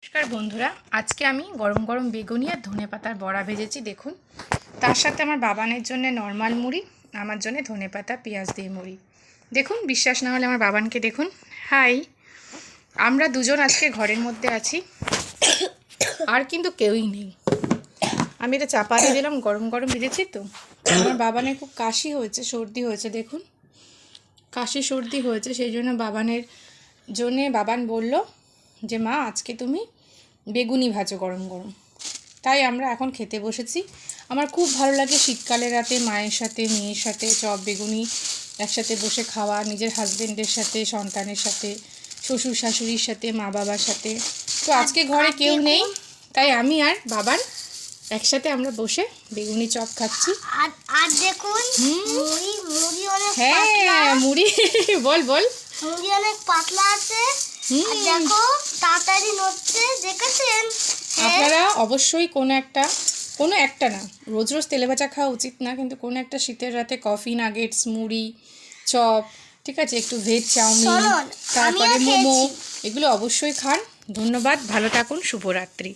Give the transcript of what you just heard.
নমস্কার বন্ধুরা, আজকে আমি গরম গরম বেগুনি আর ধনেপাতার বড়া ভেজেছি। দেখুন, তার সাথে আমার বাবানের জন্য নর্মাল মুড়ি, আমার জন্য ধনেপাতা পেঁয়াজ দিয়ে মুড়ি। দেখুন, বিশ্বাস না হলে আমার বাবানকে দেখুন। হাই, আমরা দুজন আজকে ঘরের মধ্যে আছি, আর কিন্তু কেউই নেই। আমি এটা চাপা দিয়ে দিলাম, গরম গরম ভেজেছি তো। আমার বাবানের খুব কাশি হয়েছে, সর্দি হয়েছে। দেখুন, কাশি সর্দি হয়েছে, সেই জন্য বাবান বলল যে মা আজকে তুমি বেগুনি ভাজো গরম গরম। তাই আমরা এখন খেতে বসেছি। আমার খুব ভালো লাগে শীতকালের রাতে মায়ের সাথে মেয়ের সাথে চপ বেগুনি একসাথে বসে খাওয়া, নিজের হাজবেন্ডের সাথে, সন্তানের সাথে, শ্বশুর শাশুড়ির সাথে, মা বাবার সাথে। তো আজকে ঘরে কেউ নেই, তাই আমি আর বাবার একসাথে আমরা বসে বেগুনি চপ খাচ্ছি। আর দেখুন, মুড়ি অনেক হ্যাঁ, মুড়ি বল বল। মুড়ি অনেক পাতলা আছে। আর দেখো, তাড়াতাড়ি নড়ছে, দেখেছেন? আপনারা অবশ্যই কোনো একটা না, রোজ রোজ তেলে ভাজা খাওয়া উচিত না, কিন্তু কোনো একটা শীতের রাতে কফি, নাগেটস, মুড়ি, চপ, ঠিক আছে, একটু ভেজ চাউমিন, তারপরে মোমো, এগুলো অবশ্যই খান। ধন্যবাদ, ভালো থাকুন, শুভরাত্রি।